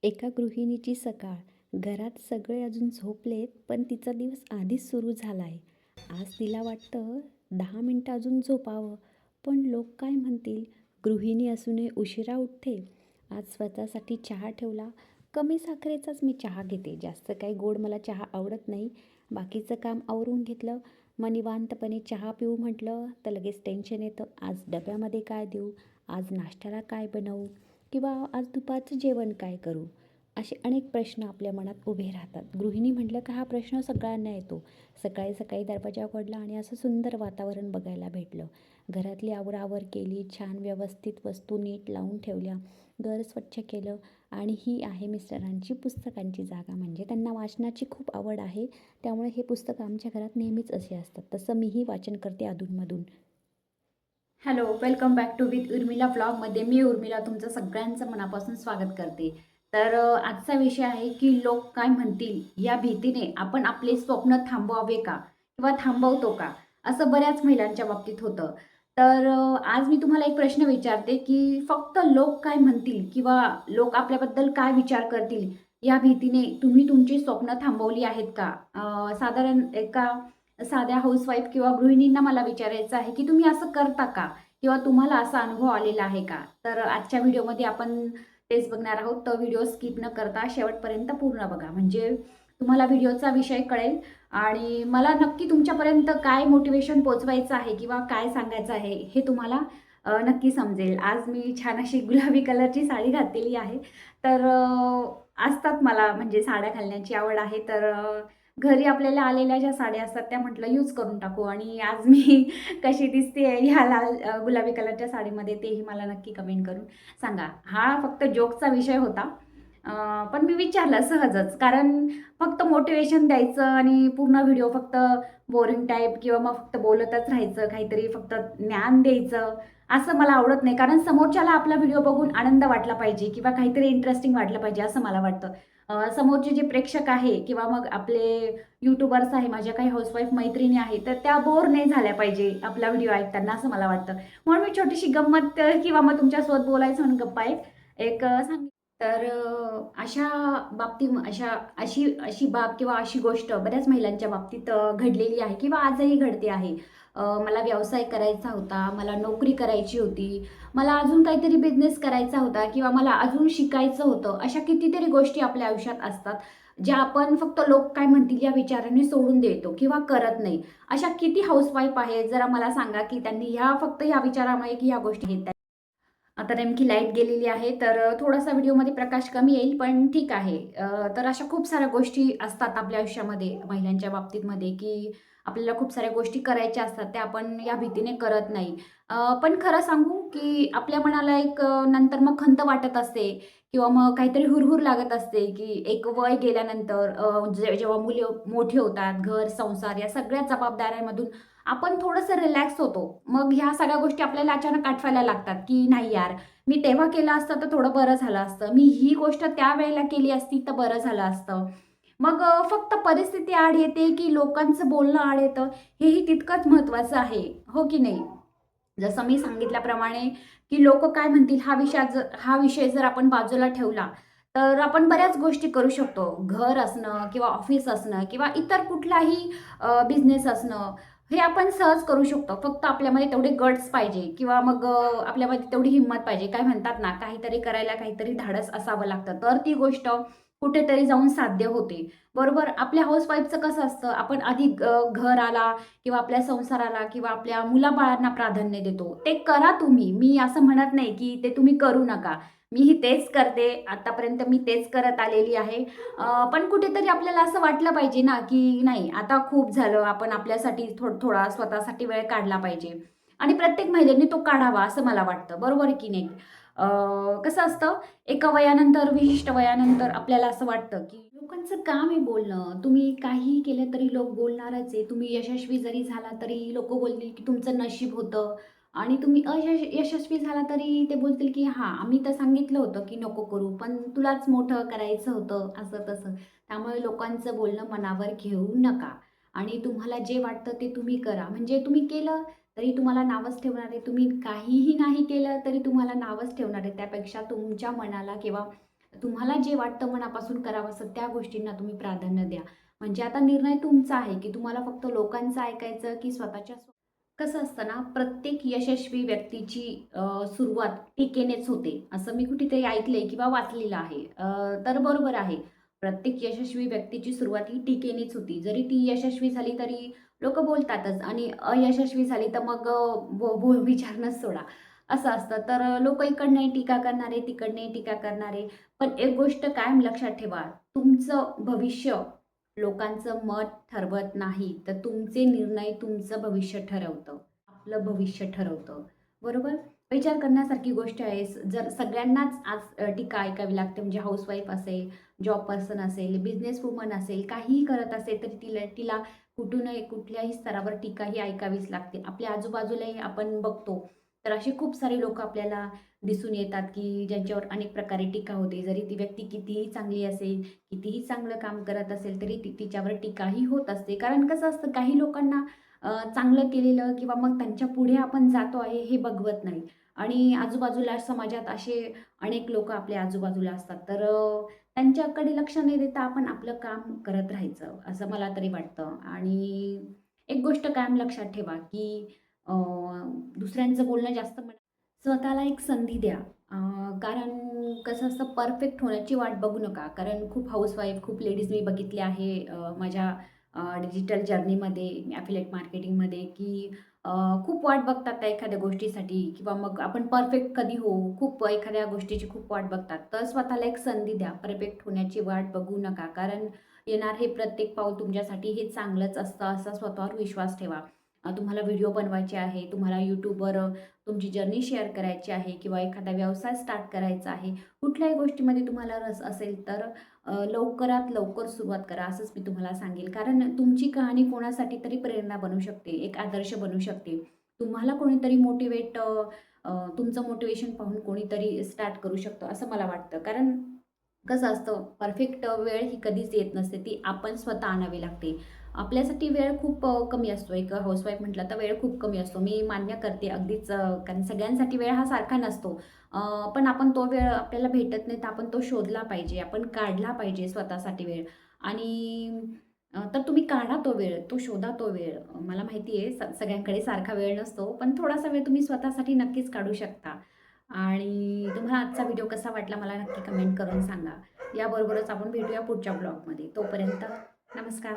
एका गृहिणीची सकाळ. घरात सगळे अजून झोपलेत, पण तिचा दिवस आधीच सुरू झाला आहे. आज तिला वाटतं 10 मिनटं अजून झोपावं, पण लोक काय म्हणतील? गृहिणी असूनही उशिरा उठते. आज स्वतःसाठी चहा ठेवला. कमी साखरेचाच मी चहा घेते, जास्त काही गोड मला चहा आवडत नाही. बाकीचं काम आवरून घेतलं. मग निवांतपणे चहा पिऊ म्हटलं तर लगेच टेन्शन येतं, आज डब्यामध्ये काय देऊ, आज नाश्त्याला काय बनवू, किंवा आज दुपारचं जेवण काय करू. असे अनेक प्रश्न आपल्या मनात उभे राहतात. गृहिणी म्हटलं का हा प्रश्न सगळ्यांना येतो. सकाळी सकाळी दरवाजा उघडला आणि असं सुंदर वातावरण बघायला भेटलं. घरातली आवरावर केली, छान व्यवस्थित वस्तू नीट लावून ठेवल्या, घर स्वच्छ केलं. आणि ही आहे मिस्टरांची पुस्तकांची जागा. म्हणजे त्यांना वाचनाची खूप आवड आहे, त्यामुळे हे पुस्तक आमच्या घरात नेहमीच असे असतात. तसं मीही वाचन करते अधूनमधून. Hello, welcome back to with Urmila व्लॉगमध्ये. मी उर्मिला तुमचं सगळ्यांचं मनापासून स्वागत करते. तर आजचा विषय आहे की लोक काय म्हणतील या भीतीने आपण आपले स्वप्न थांबवावे का किंवा थांबवतो का, असं बऱ्याच महिलांच्या बाबतीत होतं. तर आज मी तुम्हाला एक प्रश्न विचारते की फक्त लोक काय म्हणतील किंवा लोक आपल्याबद्दल काय विचार करतील या भीतीने तुम्ही तुमची स्वप्न थांबवली आहेत का? साधारण एका साध्या हाऊसवाईफ किंवा गृहिणींना मला विचारायचं आहे की तुम्ही असं करता का? किंवा तुम्हाला असा अनुभव आलेला आहे का? तर आजच्या व्हिडिओमध्ये आपण तेच बघणार आहोत. तर व्हिडिओ स्किप न करता शेवटपर्यंत पूर्ण बघा, म्हणजे तुम्हाला व्हिडिओचा विषय कळेल आणि मला नक्की तुमच्यापर्यंत काय मोटिवेशन पोहोचवायचं आहे किंवा काय सांगायचं आहे हे तुम्हाला नक्की समजेल. आज मी छान अशी गुलाबी कलरची साडी घातलेली आहे. तर असतात मला म्हणजे साड्या घालण्याची आवड आहे. तर घरी आपल्याला आलेल्या ज्या साड्या असतात त्या म्हटलं यूज करून टाकू आणि आज मी कशी दिसते ह्या लाल गुलाबी कलरच्या साडीमध्ये तेही मला नक्की कमेंट करून सांगा. हा फक्त जोकचा विषय होता. पण मी विचारलं सहजच, कारण फक्त मोटिवेशन द्यायचं आणि पूर्ण व्हिडिओ फक्त बोरिंग टाईप किंवा मग फक्त बोलतच राहायचं, काहीतरी फक्त ज्ञान द्यायचं, असं मला आवडत नाही. कारण समोरच्याला आपला व्हिडिओ बघून आनंद वाटला पाहिजे किंवा काहीतरी इंटरेस्टिंग वाटलं पाहिजे असं मला वाटतं. समोरचे जे प्रेक्षक आहे किंवा मग आपले यूट्यूबर्स आहे, माझ्या काही हाऊसवाईफ मैत्रिणी आहेत, तर त्या बोर नाही झाल्या पाहिजे आपला व्हिडिओ ऐकताना असं मला वाटतं. म्हणून मी छोटीशी गंमत किंवा मग तुमच्यासोबत बोलायचं म्हणून गप्पा एक एक सांगितली. तर अशा अशी अशी बाब किंवा अशी गोष्ट बऱ्याच महिलांच्या बाबतीत घडलेली आहे किंवा आजही घडते आहे. मला व्यवसाय करायचा होता, मला नोकरी करायची होती, मला अजून काहीतरी बिझनेस करायचा होता किंवा मला अजून शिकायचं होतं. अशा कितीतरी गोष्टी आपल्या आयुष्यात असतात, ज्या आपण फक्त लोक काय म्हणतील या विचाराने सोडून देतो किंवा करत नाही. अशा किती हाऊसवाईफ आहेत, जरा मला सांगा की त्यांनी फक्त ह्या विचारामुळे की ह्या गोष्टी घेत आहेत. आता नेमकी लाईट गेलेली आहे, तर थोडासा व्हिडिओमध्ये प्रकाश कमी येईल, पण ठीक आहे. तर अशा खूप साऱ्या गोष्टी असतात आपल्या आयुष्यामध्ये महिलांच्या बाबतीतमध्ये, की आपल्याला खूप साऱ्या गोष्टी करायच्या असतात, त्या आपण या भीतीने करत नाही. पण खरं सांगू, की आपल्या मनाला एक नंतर मग खंत वाटत असते किंवा मग काहीतरी हुरहुर लागत असते, की एक वय गेल्यानंतर जेव्हा मुलं मोठी होतात, घर, संसार या सगळ्या जबाबदाऱ्यांमधून आपण थोडंसं रिलॅक्स होतो. मग ह्या सगळ्या गोष्टी आपल्याला अचानक आठवायला लागतात, की नाही यार, मी तेव्हा केलं असतं तर थोडं बरं झालं असतं. मी ही गोष्ट त्यावेळेला केली असती तर बरं झालं असतं. मग फक्त परिस्थिती आड येते, की लोकांचं बोलणं आड येतं, हेही तितकंच महत्त्वाचं आहे. हो की नाही? जसं मी सांगितल्याप्रमाणे, की लोकं काय म्हणतील हा विषय जर आपण बाजूला ठेवला, तर आपण बऱ्याच गोष्टी करू शकतो. घर असणं किंवा ऑफिस असणं किंवा इतर कुठलाही बिझनेस असणं, हे आपण सहज करू शकतो. फक्त आपल्यामध्ये तेवढे गट्स पाहिजे किंवा मग आपल्यामध्ये तेवढी हिंमत पाहिजे. काय म्हणतात ना, काहीतरी करायला काहीतरी धाडस असावं लागतं. तर ती गोष्ट कुठेतरी जाऊन साध्य होते. बरोबर? आपल्या हाउसवाईफचं कसं असतं, आपण आधी घर आला किंवा आपल्या संसाराला किंवा आपल्या मुलाबाळांना प्राधान्य देतो. ते करा तुम्ही. मी असं म्हणत नाही, की ते तुम्ही करू नका. मीही तेच करते. आतापर्यंत मी तेच करत आलेली आहे. पण कुठेतरी आपल्याला असं वाटलं पाहिजे ना, की नाही आता खूप झालं. आपण आपल्यासाठी थोडा स्वतःसाठी वेळ काढला पाहिजे आणि प्रत्येक महिलेने तो काढावा असं मला वाटतं. बरोबर आहे की नाही? कसं असतं, एका वयानंतर, विशिष्ट वयानंतर आपल्याला असं वाटतं, की लोकांचं काम आहे बोलणं. तुम्ही काहीही केलं तरी लोक बोलणारच आहे. तुम्ही यशस्वी जरी झाला तरी लोकं बोलतील, की तुमचं नशीब होतं आणि तुम्ही यशस्वी झाला तरी ते बोलतील, की "हां, आम्ही तर सांगितलं होतं, की नको करू, पण तुलाच मोठं करायचं होतं." असं तसं. त्यामुळे लोकांचं बोलणं मनावर घेऊ नका आणि तुम्हाला जे वाटतं ते तुम्ही करा. म्हणजे तुम्ही केलं तरी तुम्हाला नावच ठेवणार आहे. तुम्ही काहीही नाही केलं तरी तुम्हाला नावच ठेवणार आहे. त्यापेक्षा तुमच्या मनाला किंवा तुम्हाला जे वाटतं मनापासून करावंसं त्या गोष्टींना तुम्ही प्राधान्य द्या. म्हणजे आता निर्णय तुमचा आहे, की तुम्हाला फक्त लोकांचं ऐकायचं की स्वतःच्या कसं असतं ना, प्रत्येक यशस्वी व्यक्तीची सुरुवात टीकेनेच होते, असं मी कुठेतरी ऐकलंय किंवा वाचलेलं आहे. तर बरोबर आहे. प्रत्येक यशस्वी व्यक्तीची सुरुवात ही टीकेनेच होती. जरी ती यशस्वी झाली तरी लोकं बोलतातच आणि अयशस्वी झाली तर मग विचारणंच सोडा, असं असतं. तर इकडनंही टीका करणारे, तिकडनंही टीका करणारे. पण एक गोष्ट कायम लक्षात ठेवा, तुमचं भविष्य लोकांचं मत ठरवत नाही, तर तुमचे निर्णय तुमचं भविष्य ठरवतं. आपलं भविष्य ठरवतं. बरोबर? विचार करण्यासारखी गोष्ट आहे. जर सगळ्यांनाच आज टीका ऐकावी लागते म्हणजे हाउसवाईफ असेल, जॉब पर्सन असेल, बिझनेस वुमन असेल, काहीही करत असेल तरी तिला तिला कुठूनही कुठल्याही स्तरावर टीका ही ऐकावीच लागते. आपल्या आजूबाजूलाही आपण बघतो, तर असे खूप सारे लोकं आपल्याला दिसून येतात, की ज्यांच्यावर अनेक प्रकारे टीका होते. जरी ती व्यक्ती कितीही चांगली असेल, कितीही चांगलं काम करत असेल तरी तिच्यावर टीकाही होत असते. कारण कसं असतं काही लोकांना चांगलं केलेलं किंवा मग त्यांच्या पुढे आपण जातो आहे हे बघवत नाही आणि आजूबाजूला समाजात असे अनेक लोकं आपल्या आजूबाजूला असतात. तर त्यांच्याकडे लक्ष न देता आपण आपलं काम करत राहायचं असं मला तरी वाटतं. आणि एक गोष्ट कायम लक्षात ठेवा, की अ, दुसऱ्यांचं बोलणं जास्त स्वतःला एक संधी द्या. कारण कसं असतं परफेक्ट होण्याची वाट बघू नका. कारण खूप हाउसवाईफ, खूप लेडीज मी बघितले आहे माझ्या डिजिटल जर्नीमध्ये, ॲफिलिएट मार्केटिंगमध्ये, की अ, खूप वाट बघतात त्या एखाद्या गोष्टीसाठी किंवा मग आपण परफेक्ट कधी होऊ, खूप एखाद्या गोष्टीची खूप वाट बघतात. तर स्वतःला एक संधी द्या. परफेक्ट होण्याची वाट बघू नका. कारण येणार हे प्रत्येक पाऊल तुमच्यासाठी हे चांगलंच असतं, असा स्वतःवर विश्वास ठेवा. तुम्हाला व्हिडिओ बनवायचे आहे, तुम्हाला YouTubeवर तुमची जर्नी शेअर करायची आहे किंवा एखादा व्यवसाय स्टार्ट करायचा आहे. कुठल्याही गोष्टीमध्ये तुम्हाला रस असेल तर लवकरात लवकर सुरुवात करा असंच मी तुम्हाला सांगेल. कारण तुमची कहाणी कोणासाठी तरी प्रेरणा बनू शकते, एक आदर्श बनू शकते. तुम्हाला कोणीतरी तुमचं मोटिव्हेशन पाहून कोणीतरी स्टार्ट करू शकतो असं मला वाटतं. कारण कसं असतं परफेक्ट वेळ ही कधीच येत नसते. ती आपण स्वतः आणावी लागते. आपल्यासाठी वेळ खूप कमी असतो. एक हाउसवाईफ म्हटलं तर वेळ खूप कमी असतो. मी मान्य करते अगदीच कारण सगळ्यांसाठी वेळ हा सारखा नसतो. पण आपण तो वेळ आपल्याला भेटत नाही तर आपण तो शोधला पाहिजे. आपण काढला पाहिजे स्वतःसाठी वेळ आणि तर तुम्ही काढा तो वेळ, तो शोधा तो वेळ. मला माहिती आहे सगळ्यांकडे सारखा वेळ नसतो. पण थोडासा वेळ तुम्ही स्वतःसाठी नक्कीच काढू शकता. आणि तुम्हाला आजचा व्हिडिओ कसा वाटला मला नक्की कमेंट करून सांगा. याबरोबरच आपण भेटूया पुढच्या ब्लॉगमध्ये. तोपर्यंत नमस्कार.